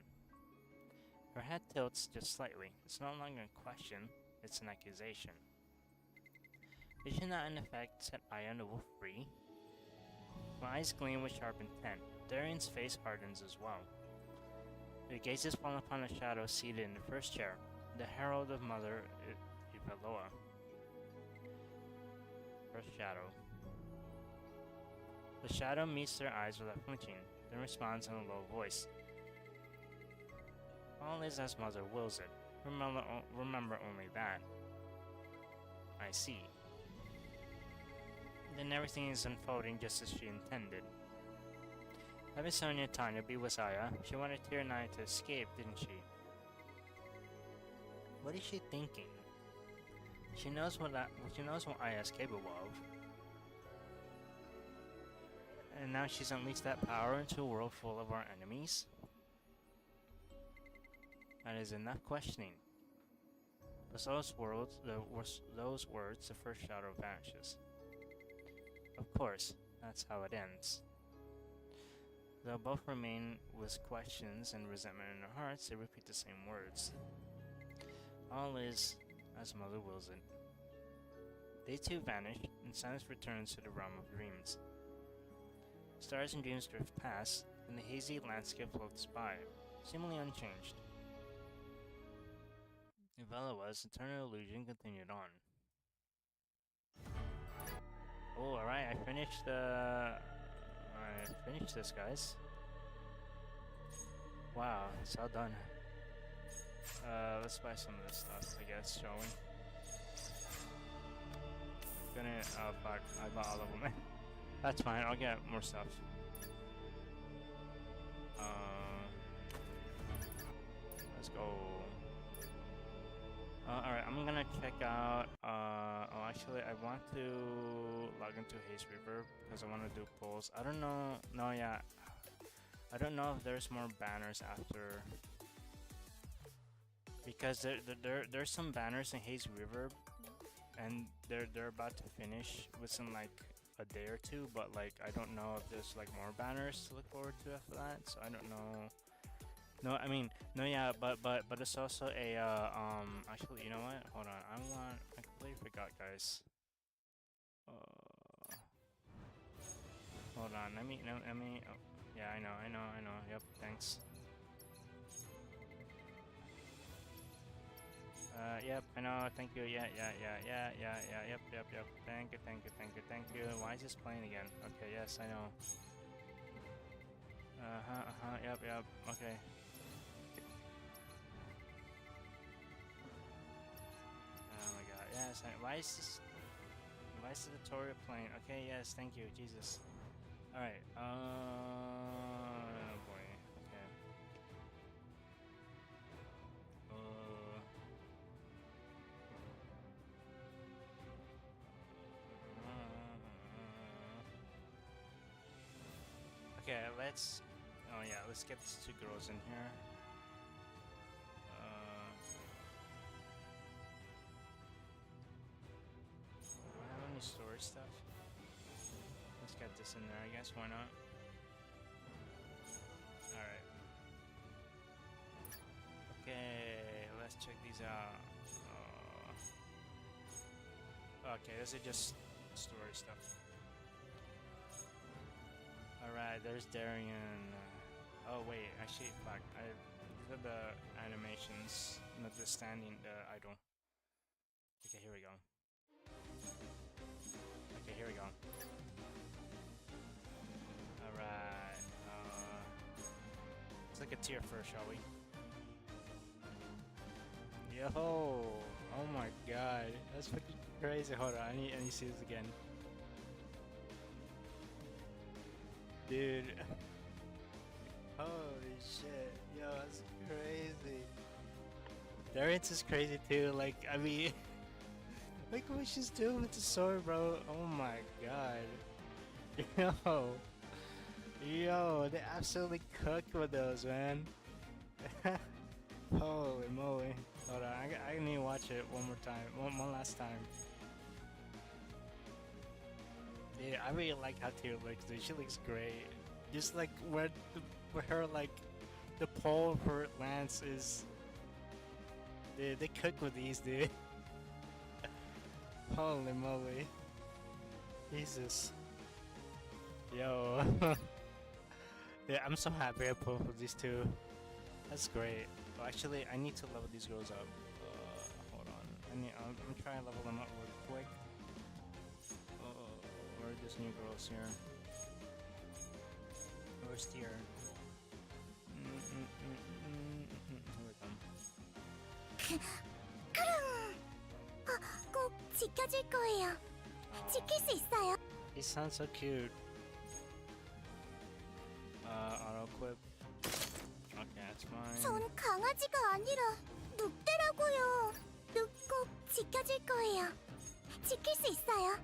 Her head tilts just slightly. It's no longer a question, it's an accusation. Did she not in effect set Aya and the wolf free? My eyes gleam with sharp intent. Darian's face hardens as well. Their gazes fall upon a shadow seated in the 1st chair, the herald of Mother Eveloa. First shadow. The shadow meets their eyes without flinching, then responds in a low voice. All is as Mother wills it. Remember only that. I see. Then everything is unfolding just as she intended. Having Sonia and Tanya be with Aya, she wanted Tear and I to escape, didn't she? What is she thinking? She knows what Aya is capable of. And now she's unleashed that power into a world full of our enemies? That is enough questioning. With those words, the 1st shadow vanishes. Of course, that's how it ends. Though both remain with questions and resentment in their hearts, they repeat the same words. All is as Mother wills it. They too vanish, and silence returns to the realm of dreams. Stars and dreams drift past, and the hazy landscape floats by, seemingly unchanged. Eveloa's eternal illusion continued on. Oh, alright, I finished this, guys. Wow, it's all done. Let's buy some of this stuff, I guess, shall we? Oh fuck, I bought all of them. That's fine, I'll get more stuff. Let's go. Alright, I'm gonna check out, oh actually I want to log into Haze Reverb because I want to do polls. I don't know, I don't know if there's more banners after, because there's some banners in Haze Reverb and they're about to finish within like a day or two, but like I don't know if there's like more banners to look forward to after that, so I don't know. No, I mean, no, yeah, but it's also a, actually, you know what? Hold on, I completely forgot, guys. Hold on, let me, oh, yeah, I know, yep, thanks. Yep, I know, thank you, yeah, yep, thank you. Why is this playing again? Okay, yes, I know. Yep, okay. Why is this? Why is the tutorial playing? Okay, yes, thank you, Jesus. Alright, oh boy, okay. Okay, let's... Oh yeah, let's get these two girls in here. Do I have any storage stuff? Let's get this in there, I guess, why not? Alright. Okay, let's check these out. Okay, this is just storage stuff. Alright, there's Darian. Oh wait, actually, fuck. These are the animations, not the standing, the idle. Okay, here we go. Okay, here we go. Alright, let's look at tier first, shall we? Yo! Oh my god, that's fucking crazy. Hold on, I need to see this again. Dude. Holy shit. Yo, that's crazy. Darian's is crazy too, like, I mean... Look what she's doing with the sword, bro. Oh my god. Yo. Yo, they absolutely cooked with those, man. Holy moly. Hold on, I need to watch it one more time. One last time. Yeah, I really like how Tear looks, dude. She looks great. Just like where her, like, the pole of her lance is... Dude, they cook with these, dude. Holy moly. Jesus. Yo. Yeah, I'm so happy I pulled with these two. That's great. Well, actually, I need to level these girls up. Hold on. I'm trying to level them up real quick. Where are these new girls here? Where's tier? Here we come. 꼭 지켜줄 거예요. 지킬 수 있어요. He sounds so cute. Auto equip. Okay, that's fine. 전 강아지가 아니라 늑대라고요. 늑 꼭 지켜줄 거예요. 지킬 수 있어요.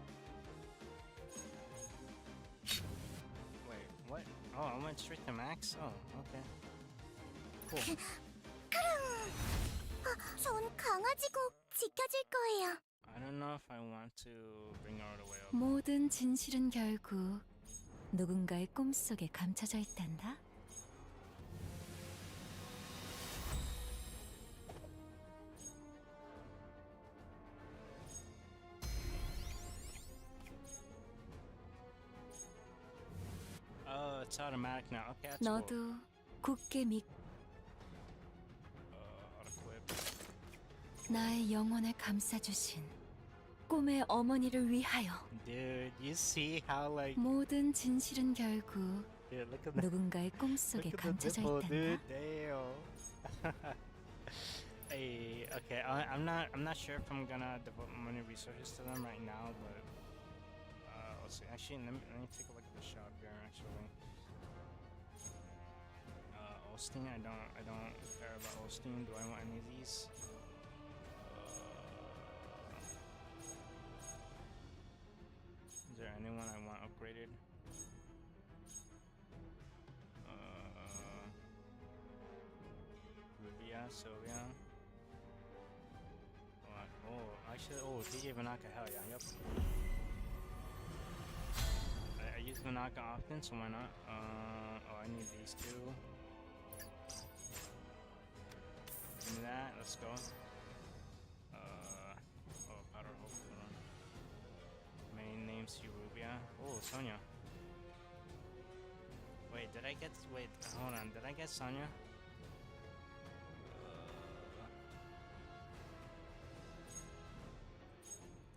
Wait, what? Oh, I went straight to max? Oh, okay. Cool. 전 강아지 꼭 지켜줄 거예요. I don't know if I want to bring her all the way up. 모든 진실은 결국 누군가의 꿈속에 감춰져 있단다. Oh, it's automatic now. Okay, that's 너도 cool. 굳게 믿 Auto equip. 나의 영혼을 감싸주신 꿈의 어머니를 위하여. Dude, you see how like 모든 진실은 결국 dude, look at the 누군가의 꿈속에 look at the 감춰져 nipple, dude. 있단다. Damn. Hey, okay. I'm not sure if I'm gonna devote money resources to them right now, but let's see. Actually, let me take a look at the shop here. Actually, Osteen. I don't care about Osteen. Do I want any of these? Is there anyone I want upgraded? Rubia, Sylvia. Oh, actually, DJ Vanaka, hell yeah, yep. I use Vanaka often, so why not? I need these two. Give me that, let's go. Powder Hope, hold on. Main name's Rubia. Oh, Sonya. Wait, hold on, did I get Sonya?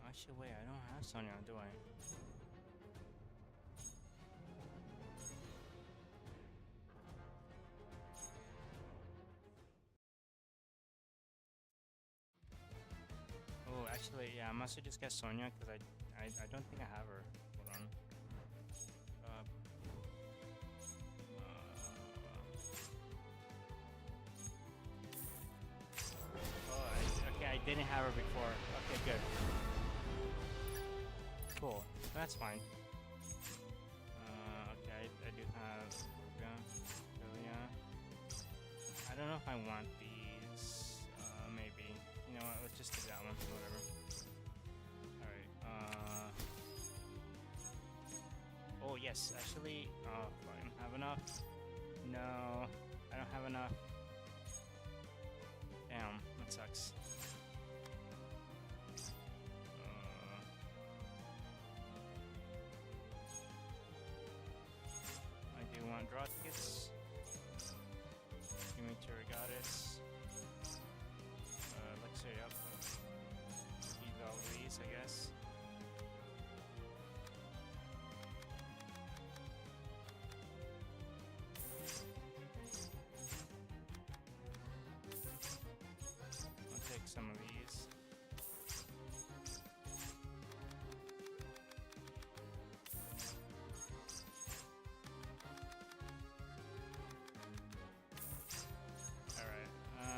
Actually, wait, I don't have Sonya, do I? Actually, yeah, I must have just get Sonya because I don't think I have her. Hold on. Uh, okay, I didn't have her before. Okay, good. Cool. That's fine. Okay, I do have Julia. I don't know if I want these. Maybe. You know what? Let's just do that one. Whatever. Alright. Oh, yes. Actually, I don't have enough. No, I don't have enough. Damn, that sucks. I do want draw tickets. Give me Goddess. Let's say up. Keep all these, I guess. I'll take some of these.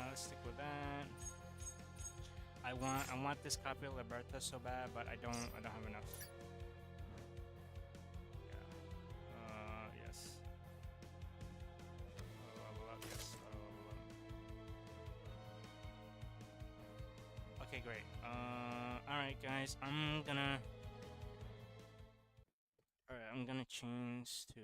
Let's stick with that. I want this copy of Liberta so bad, but I don't have enough. Yeah. Yes. Level up, yes. Level up. Okay, great. Alright guys, I'm gonna change to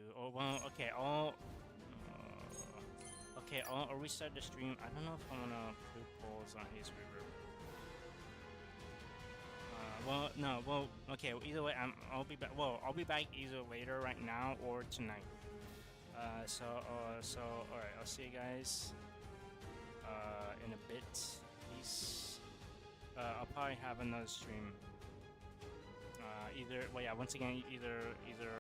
okay, I'll restart the stream. I don't know if I wanna put polls on his river. Okay. Either way, I'll be back. Well, I'll be back either later, right now, or tonight. So all right. I'll see you guys in a bit. Peace. I'll probably have another stream. Once again, either